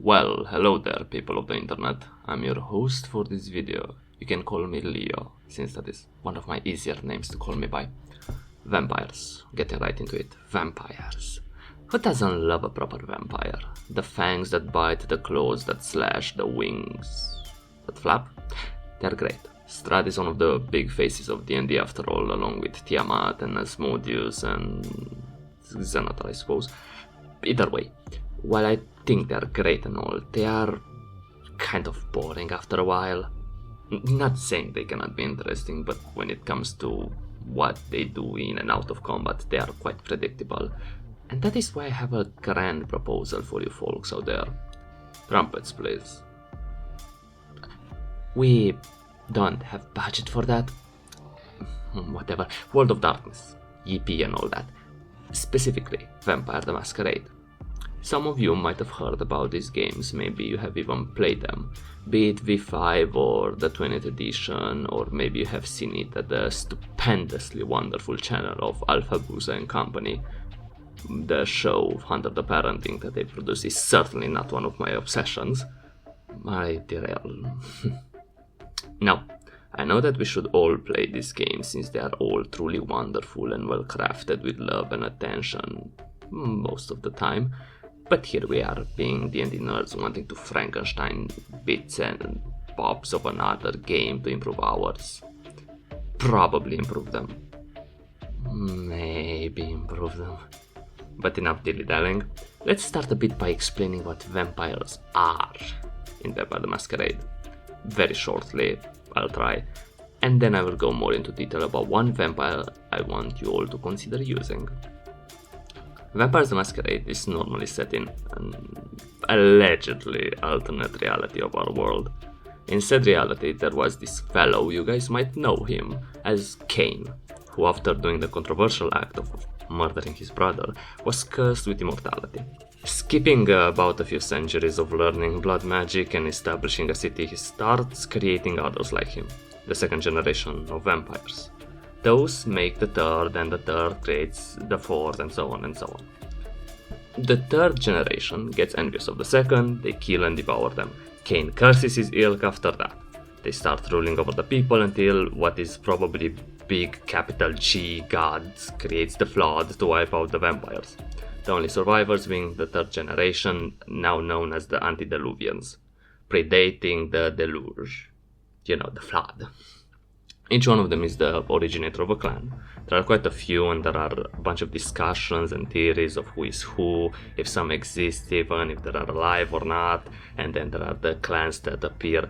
Well, hello there, people of the internet. I'm your host for this video. You can call me Leo, since that is one of my easier names to call me by. Vampires. Getting right into it. Vampires. Who doesn't love a proper vampire? The fangs that bite, the claws that slash, the wings that flap? They're great. Strahd is one of the big faces of D&D after all, along with Tiamat and Asmodeus and Xanatar, I suppose. Either way, while I think they're great and all, they are kind of boring after a while. Not saying they cannot be interesting, but when it comes to what they do in and out of combat, they are quite predictable. And that is why I have a grand proposal for you folks out there. Trumpets, please. We don't have budget for that. Whatever. World of Darkness, EP and all that. Specifically, Vampire The Masquerade. Some of you might have heard about these games, maybe you have even played them, be it V5 or the 20th edition, or maybe you have seen it at the stupendously wonderful channel of Alpha Busa and Company. The show Hunter the Parenting that they produce is certainly not one of my obsessions. I derail. Now, I know that we should all play these games since they are all truly wonderful and well crafted with love and attention most of the time. But here we are, being D&D nerds, wanting to Frankenstein bits and bobs of another game to improve ours. Probably improve them. Maybe improve them. But enough dilly-dallying. Let's start a bit by explaining what vampires are in Vampire the Masquerade. Very shortly, I'll try. And then I will go more into detail about one vampire I want you all to consider using. Vampires The Masquerade is normally set in an allegedly alternate reality of our world. In said reality, there was this fellow, you guys might know him as Cain, who after doing the controversial act of murdering his brother, was cursed with immortality. Skipping about a few centuries of learning blood magic and establishing a city, he starts creating others like him, the second generation of vampires. Those make the third, and the third creates the fourth, and so on and so on. The third generation gets envious of the second, they kill and devour them. Cain curses his ilk after that. They start ruling over the people until what is probably big capital G God creates the flood to wipe out the vampires. The only survivors being the third generation, now known as the Antediluvians, predating the deluge. You know, the flood. Each one of them is the originator of a clan. There are quite a few, and there are a bunch of discussions and theories of who is who, if some exist even, if they are alive or not, and then there are the clans that appear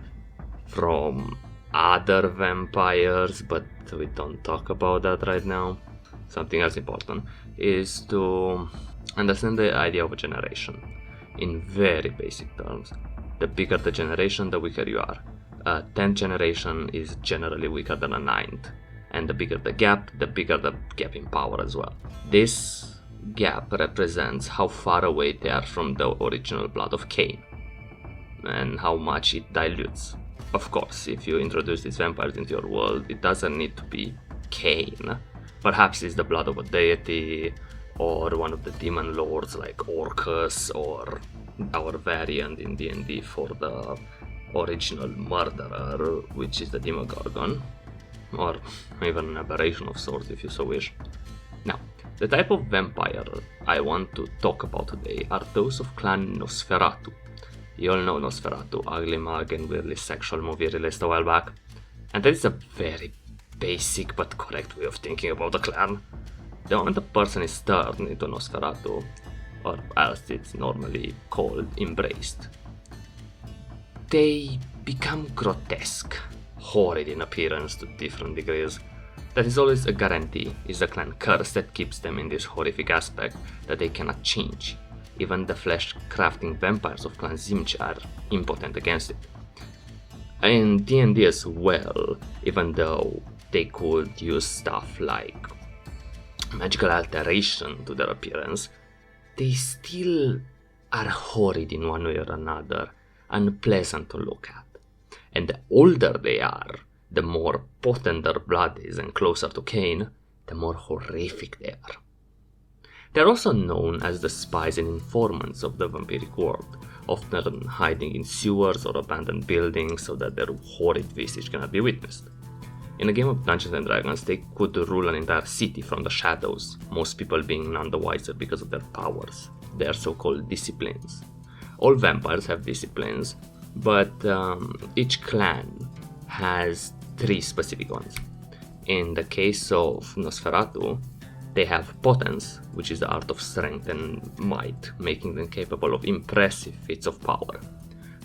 from other vampires, but we don't talk about that right now. Something else important is to understand the idea of a generation. In very basic terms, the bigger the generation, the weaker you are. A 10th generation is generally weaker than a 9th, and the bigger the gap in power as well. This gap represents how far away they are from the original blood of Cain, and how much it dilutes. Of course, if you introduce these vampires into your world, it doesn't need to be Cain. Perhaps it's the blood of a deity, or one of the demon lords like Orcus, or our variant in D&D for the original murderer, which is the Demogorgon, or even an aberration of sorts if you so wish. Now, the type of vampire I want to talk about today are those of clan Nosferatu. You all know Nosferatu, ugly mug and weirdly sexual movie released a while back, and that is a very basic but correct way of thinking about a clan. The moment a person is turned into Nosferatu, or as it's normally called, embraced, they become grotesque, horrid in appearance to different degrees. That is always a guarantee, is a clan curse that keeps them in this horrific aspect that they cannot change. Even the flesh-crafting vampires of Clan Tzeentch are impotent against it. In D&D as well, even though they could use stuff like magical alteration to their appearance, they still are horrid in one way or another, unpleasant to look at. And the older they are, the more potent their blood is and closer to Cain, the more horrific they are. They are also known as the spies and informants of the vampiric world, often hiding in sewers or abandoned buildings so that their horrid visage cannot be witnessed. In a game of Dungeons and Dragons, they could rule an entire city from the shadows, most people being none the wiser because of their powers. They are so-called disciplines. All vampires have disciplines, but each clan has 3 specific ones. In the case of Nosferatu, they have potence, which is the art of strength and might, making them capable of impressive feats of power.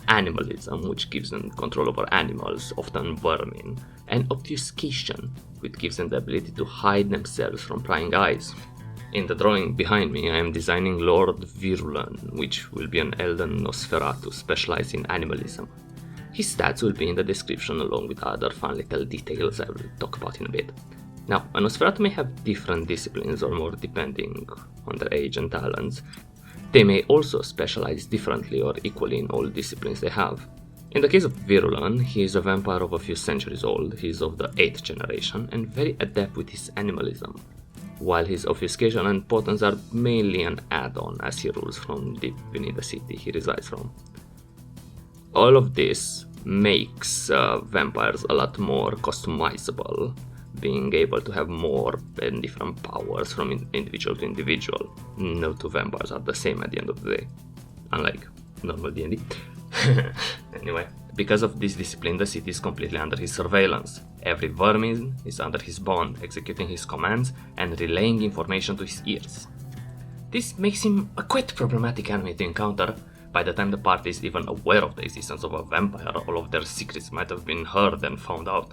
Animalism, which gives them control over animals, often vermin, and obfuscation, which gives them the ability to hide themselves from prying eyes. In the drawing behind me, I am designing Lord Virulan, which will be an Elden Nosferatu specialized in animalism. His stats will be in the description along with other fun little details I will talk about in a bit. Now, a Nosferatu may have different disciplines or more depending on their age and talents. They may also specialize differently or equally in all disciplines they have. In the case of Virulan, he is a vampire of a few centuries old, he is of the 8th generation, and very adept with his animalism, while his obfuscation and potence are mainly an add-on as he rules from deep beneath the city he resides from. All of this makes vampires a lot more customizable, being able to have more and different powers from individual to individual. No 2 vampires are the same at the end of the day, unlike normal D&D. Anyway, because of this discipline, the city is completely under his surveillance. Every vermin is under his bond, executing his commands and relaying information to his ears. This makes him a quite problematic enemy to encounter. By the time the party is even aware of the existence of a vampire, all of their secrets might have been heard and found out.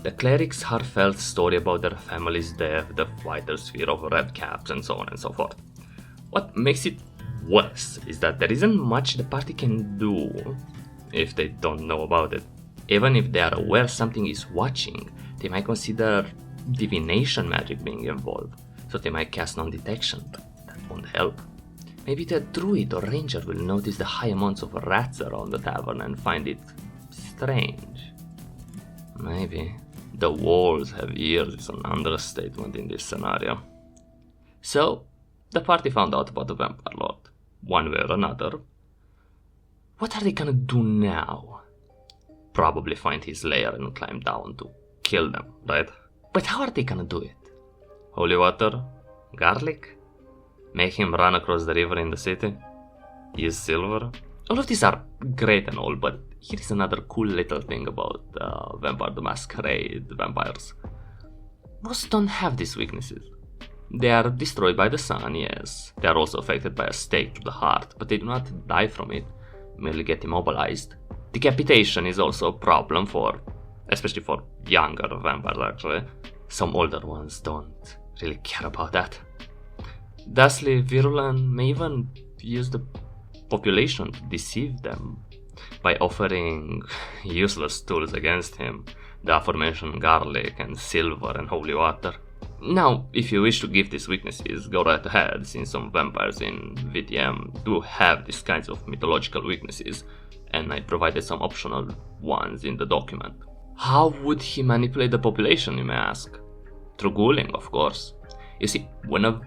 The cleric's heartfelt story about their family's death, the fighter's fear of red caps, and so on and so forth. What makes it worse is that there isn't much the party can do if they don't know about it. Even if they are aware something is watching, they might consider divination magic being involved, so they might cast non-detection, but that won't help. Maybe the druid or ranger will notice the high amounts of rats around the tavern and find it strange. Maybe. The walls have ears is an understatement in this scenario. So, the party found out about the Vampire Lord, one way or another. What are they gonna do now? Probably find his lair and climb down to kill them, right? But how are they gonna do it? Holy water? Garlic? Make him run across the river in the city? Use silver? All of these are great and all, but here is another cool little thing about Vampires The Masquerade vampires. Most don't have these weaknesses. They are destroyed by the sun, yes. They are also affected by a stake to the heart, but they do not die from it, merely get immobilized. Decapitation is also a problem especially for younger vampires actually. Some older ones don't really care about that. Thusly, Virulan may even use the population to deceive them by offering useless tools against him, the aforementioned garlic and silver and holy water. Now, if you wish to give these weaknesses, go right ahead, since some vampires in VTM do have these kinds of mythological weaknesses, and I provided some optional ones in the document. How would he manipulate the population, you may ask? Through ghouling, of course. You see, when a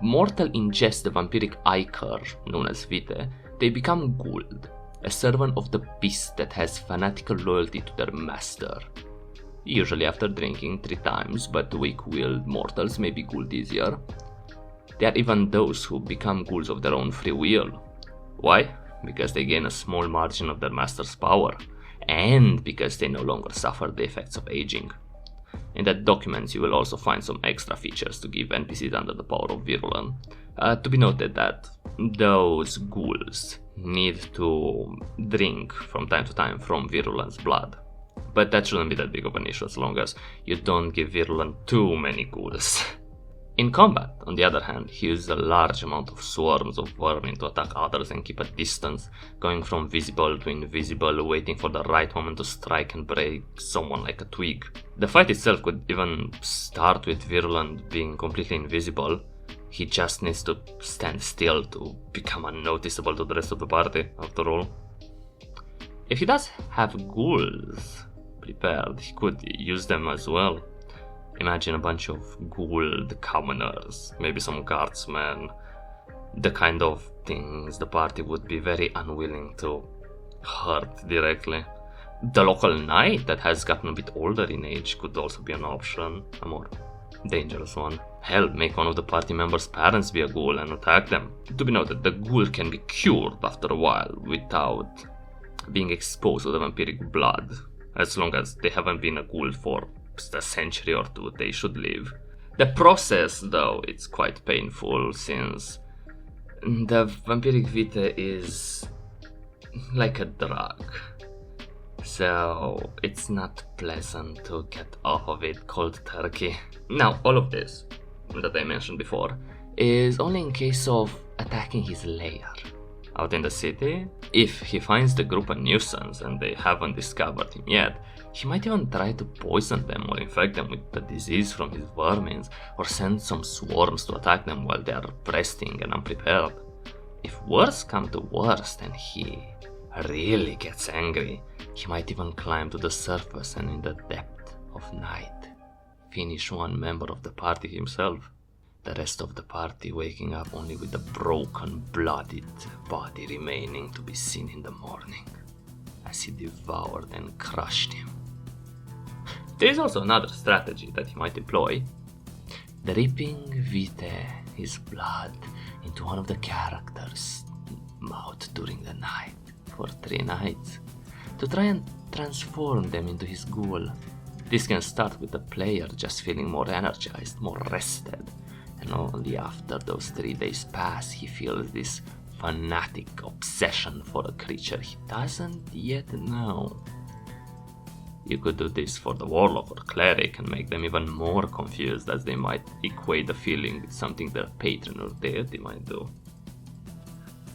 mortal ingests the vampiric ichor, known as Vite, they become ghouled, a servant of the beast that has fanatical loyalty to their master. Usually after drinking 3 times, but weak-willed mortals may be ghouled easier. There are even those who become ghouls of their own free will. Why? Because they gain a small margin of their master's power, and because they no longer suffer the effects of aging. In that document you will also find some extra features to give NPCs under the power of Virulan. To be noted that those ghouls need to drink from time to time from Virulan's blood. But that shouldn't be that big of an issue as long as you don't give Virulan too many ghouls. In combat, on the other hand, he uses a large amount of swarms of vermin to attack others and keep a distance, going from visible to invisible, waiting for the right moment to strike and break someone like a twig. The fight itself could even start with Virulan being completely invisible. He just needs to stand still to become unnoticeable to the rest of the party, after all. If he does have ghouls prepared, he could use them as well. Imagine a bunch of ghouled commoners, maybe some guardsmen. the kind of things the party would be very unwilling to hurt directly. The local knight that has gotten a bit older in age could also be an option, a more dangerous one. Hell, make one of the party members' parents be a ghoul and attack them. To be noted, the ghoul can be cured after a while without being exposed to the vampiric blood. As long as they haven't been a ghoul for a century or two, they should live. The process, though, it's quite painful since the vampiric vitae is like a drug. So it's not pleasant to get off of it cold turkey. Now, all of this that I mentioned before is only in case of attacking his lair. Out in the city, if he finds the group a nuisance and they haven't discovered him yet, he might even try to poison them or infect them with the disease from his vermins, or send some swarms to attack them while they are resting and unprepared. If worse come to worst and he really gets angry, he might even climb to the surface and in the depth of night finish one member of the party himself. The rest of the party waking up only with a broken, bloodied body remaining to be seen in the morning, as he devoured and crushed him. There is also another strategy that he might employ: dripping vitae, his blood, into one of the characters' mouth during the night for 3 nights, to try and transform them into his ghoul. This can start with the player just feeling more energized, more rested, and only after those 3 days pass he feels this fanatic obsession for a creature he doesn't yet know. You could do this for the warlock or cleric and make them even more confused, as they might equate the feeling with something their patron or deity might do.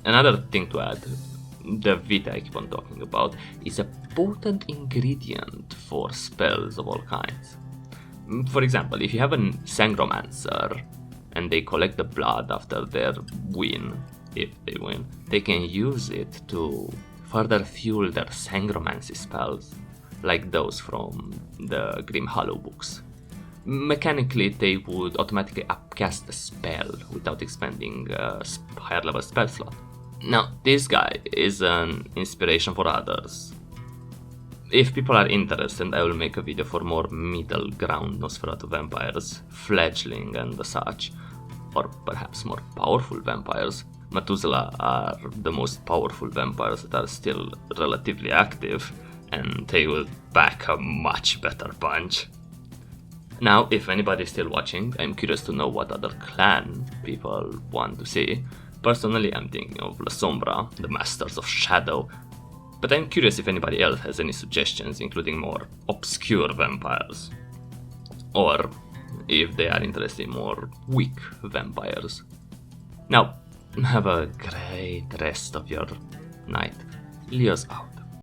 Another thing to add, the vita I keep on talking about, is a potent ingredient for spells of all kinds. For example, if you have a sangromancer and they collect the blood after their win, if they win, they can use it to further fuel their sangromancy spells, like those from the Grim Hollow books. Mechanically, they would automatically upcast the spell without expending a higher level spell slot. Now, this guy is an inspiration for others. If people are interested, I will make a video for more middle ground Nosferatu vampires, fledgling and such, or perhaps more powerful vampires. Methuselah are the most powerful vampires that are still relatively active, and they will pack a much better punch. Now, if anybody is still watching, I'm curious to know what other clan people want to see. Personally, I'm thinking of La Sombra, the Masters of Shadow, but I'm curious if anybody else has any suggestions, including more obscure vampires, or if they are interested in more weak vampires. Now, have a great rest of your night. Leo's out.